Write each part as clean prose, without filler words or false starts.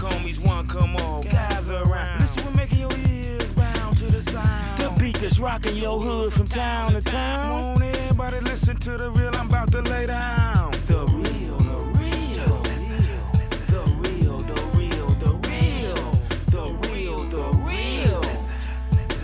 homies, one come on, gather around. Listen, we're making your ears bound to the sound. The beat that's rocking your hood from town to town. Won't everybody listen to the real I'm about to lay down? The real, the real, the real, the real, the real, the real, the real,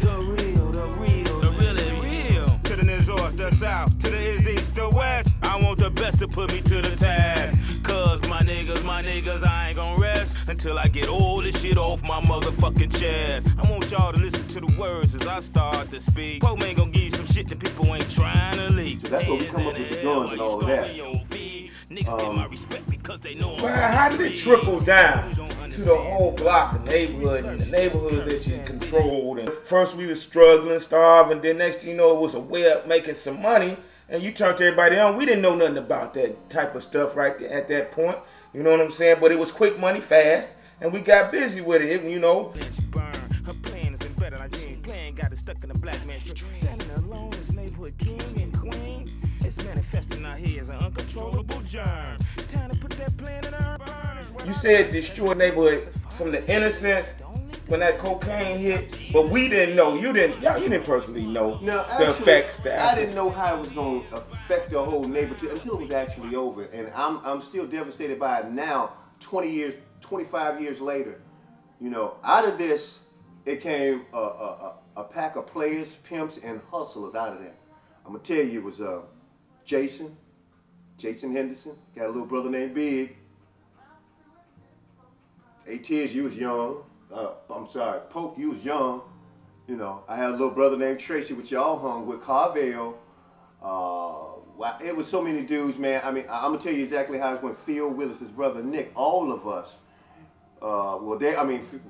the real, the real, the really real. To the north, the south, to the east, the west. I want the best to put me to the task. Cause my niggas, I ain't gon' rest until I get all this shit off my motherfucking chest. I want y'all to listen to the words as I start to speak. Pope ain't gon' give you some shit that people ain't trying to leak. So that's what we come up with the guns and all of that. Niggas get my respect because they know man, how did it trickle down to the whole block, the neighborhood, and the neighborhoods that you controlled? And first we was struggling, starving, then next thing you know it was a way of making some money. And you turned everybody on. We didn't know nothing about that type of stuff right there at that point. You know what I'm saying? But it was quick money, fast, and we got busy with it, you know. Her plan is better like she ain't playing. Got it stuck in the black man's street. Standing alone as neighborhood king and queen. It's manifesting out here as an uncontrollable germ. It's time to put that plan in her burn. You said destroy neighborhood from the innocence when that cocaine hit, but we didn't know. You didn't personally know the effects. I didn't know how it was going to affect the whole neighborhood until it was actually over, and I'm still devastated by it now. 25 years later, you know, out of this, it came a pack of players, pimps, and hustlers out of that. I'm gonna tell you, it was Jason Henderson, got a little brother named Big. ATS, you was young. I'm sorry, Pope, you was young. You know, I had a little brother named Tracy, which y'all hung with, Carvel. It was so many dudes, man. I mean, I'm gonna tell you exactly how it went. Phil Willis, his brother Nick, all of us.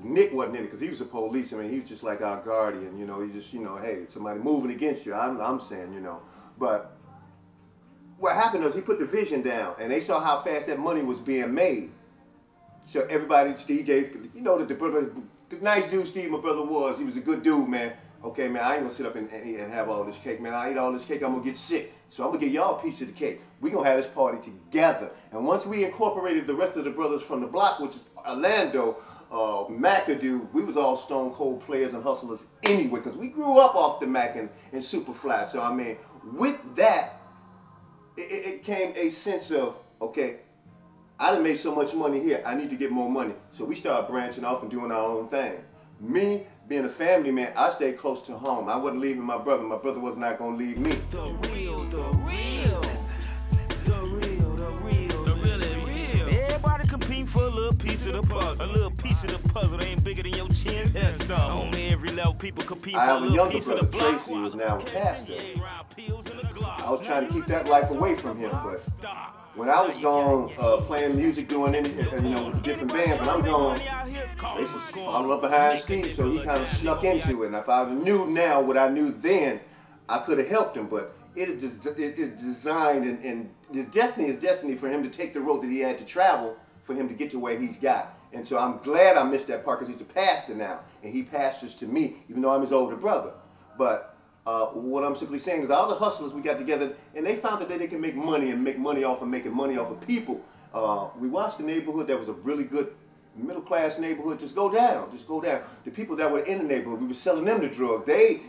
Nick wasn't in it because he was a police. I mean, he was just like our guardian. You know, he just, you know, hey, somebody moving against you. I'm saying, you know, but what happened was he put the vision down, and they saw how fast that money was being made. So everybody, Steve gave, you know, the nice dude Steve, my brother was. He was a good dude, man. Okay, man, I ain't gonna sit up and have all this cake, man. I eat all this cake, I'm gonna get sick. So I'm gonna give y'all a piece of the cake. We gonna have this party together. And once we incorporated the rest of the brothers from the block, which is Orlando, McAdoo, we was all stone cold players and hustlers anyway, because we grew up off the Mac and Superfly. So I mean, with that, it came a sense of, okay, I done made so much money here, I need to get more money. So we started branching off and doing our own thing. Me, being a family man, I stayed close to home. I wasn't leaving my brother. My brother was not going to leave me. The real, the real. The real, the real, the really real. Everybody competing for a little piece of the puzzle. A little piece of the puzzle ain't bigger than your chin test. On every level, people competing for a little piece of the block. Tracy is now a pastor. I was trying to keep that life away from him, but when I was gone playing music, doing anything, you know, with different bands, when I'm gone, they just followed up behind Steve, so he kind of snuck into it. And if I knew now what I knew then, I could have helped him. But it is designed, and his destiny is destiny for him to take the road that he had to travel for him to get to where he's got. And so I'm glad I missed that part because he's a pastor now, and he pastors to me, even though I'm his older brother. But what I'm simply saying is all the hustlers we got together, and they found that they can make money and make money off of making money off of people. We watched the neighborhood that was a really good middle-class neighborhood just go down, just go down. The people that were in the neighborhood, we were selling them the drug. The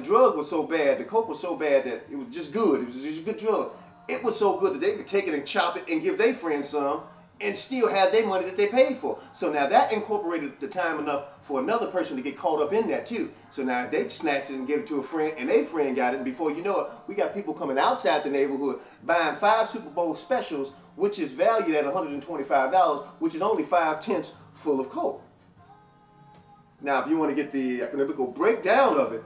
drug was so bad, the coke was so bad that it was just good. It was just a good drug. It was so good that they could take it and chop it and give their friends some and still have their money that they paid for. So now that incorporated the time enough for another person to get caught up in that too. So now they snatched it and gave it to a friend, and their friend got it, and before you know it, we got people coming outside the neighborhood buying 5 Super Bowl specials, which is valued at $125, which is only 5/10 full of coke. Now if you want to get the economical breakdown of it,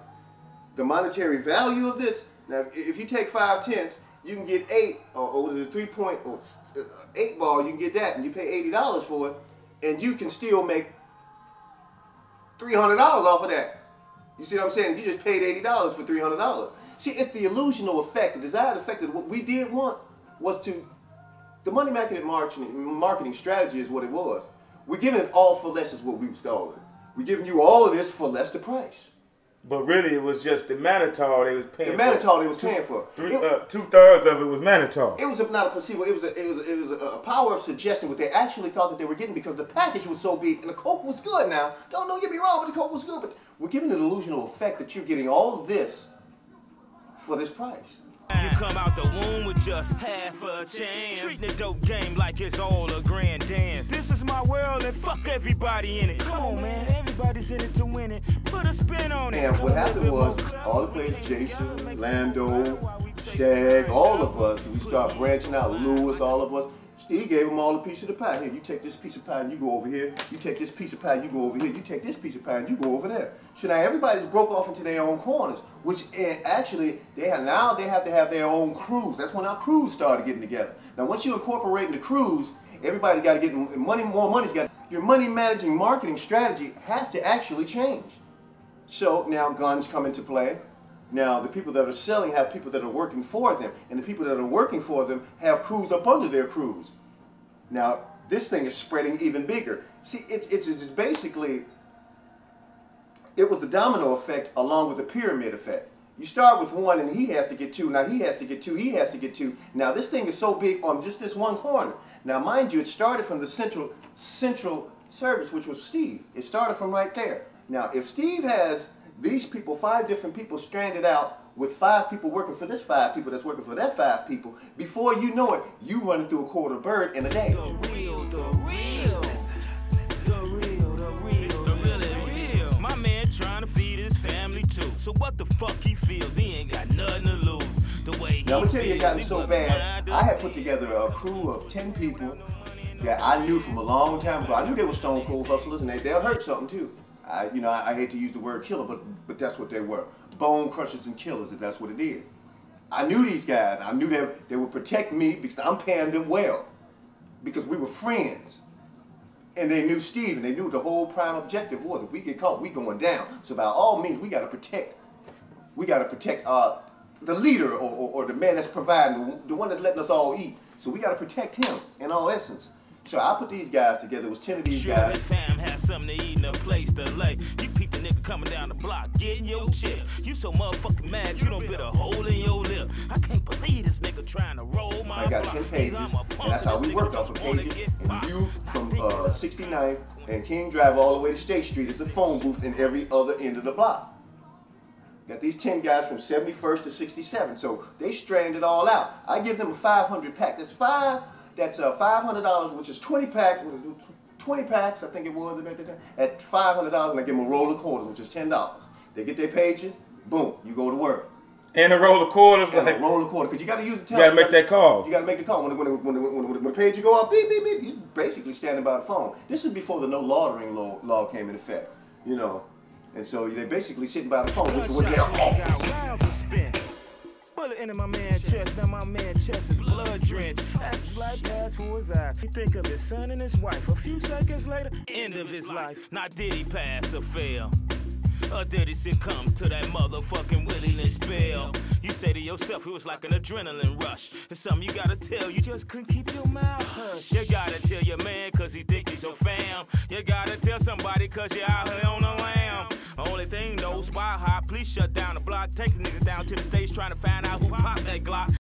the monetary value of this, now if you take 5/10, you can get 8, or the 3.8 ball, you can get that, and you pay $80 for it, and you can still make $300 off of that. You see what I'm saying? You just paid $80 for $300. See, it's the illusional effect, the desired effect of what we did want was to, the money marketing strategy is what it was. We're giving it all for less is what we was calling it. We're giving you all of this for less the price. But really, it was just the mannitol they was paying. The mannitol they was paying for. 2/3 of it was mannitol. It was not a placebo. It was a power of suggestion. What they actually thought that they were getting, because the package was so big and the coke was good. Now, don't get me wrong, but the coke was good. But we're giving the delusional effect that you're getting all of this for this price. You come out the womb with just half a chance. Treating the dope game like it's all a grand dance. This is my world and fuck everybody in it. Come on, man, everybody's in it to win it. Put a spin on it. And what happened was, all the players, Jason, Lando, Stag, all of us, we start branching out, Lewis, all of us. Steve gave them all a piece of the pie. Here, you take this piece of pie and you go over here. You take this piece of pie and you go over here. You take this piece of pie and you go over there. So now everybody's broke off into their own corners, which actually they have to have their own crews. That's when our crews started getting together. Now once you incorporate in the crews, everybody's got to get money. More money's got. Your money managing marketing strategy has to actually change. So now guns come into play. Now the people that are selling have people that are working for them, and the people that are working for them have crews up under their crews. Now this thing is spreading even bigger. See, it's basically, it was the domino effect along with the pyramid effect. You start with one and he has to get two. Now he has to get two. He has to get two. Now this thing is so big on just this one corner. Now mind you, it started from the central service, which was Steve. It started from right there. Now if Steve has these people, 5 different people stranded out with 5 people working for this 5 people that's working for that 5 people, before you know it, you running through a quarter bird in a day. The real. My man trying to feed his family too. So what the fuck he feels? He ain't got nothing to lose. The way he now, I'm gonna tell you, it gotten feels, so bad. I had put together a crew of 10 people that I knew from a long time ago. I knew they were stone cold hustlers, and they'll hurt something too. I hate to use the word killer, but that's what they were. Bone crushers and killers, if that's what it is. I knew these guys. I knew they would protect me because I'm paying them well. Because we were friends. And they knew Steve, and they knew the whole prime objective was, if we get caught, we going down. So by all means, we gotta protect the leader or the man that's providing, the one that's letting us all eat. So we gotta protect him in all essence. So I put these guys together. It was 10 of these guys. His fam has something to eat and a place to lay. You peep the nigga coming down the block, getting your chip. You so motherfucking mad, you done bit a hole in your lip. I can't believe this nigga trying to roll my block. I got 10 pages, and that's how we worked off of pages. And you from 69th and King Drive all the way to State Street is a phone booth in every other end of the block. Got these 10 guys from 71st to 67, so they stranded all out. I give them a 500 pack. That's $500, which is 20 packs. 20 packs, I think it was at $500, and I give them a roll of quarters, which is $10. They get their pager, boom, you go to work. And a roll of quarters, and a roll of quarters, because you got to use the telephone. You got to make that call. You got to make the call. When the pager go up, beep, beep, beep, you're basically standing by the phone. This is before the no laundering law came into effect, you know. And so they're basically sitting by the phone, which was their office. Bullet into my man's chest, now my man's chest is blood drenched. That's his life pass for his eyes. He think of his son and his wife. A few seconds later, end of his life. Not did he pass or fail, or did he succumb to that motherfucking Willie Lynch spell? You say to yourself it was like an adrenaline rush. It's something you gotta tell, you just couldn't keep your mouth hush. You gotta tell your man cause he think he's your fam. You gotta tell somebody cause you're out here on the lam. Only thing though, spot high, please shut down the block. Take the niggas down to the stage trying to find out who popped that Glock.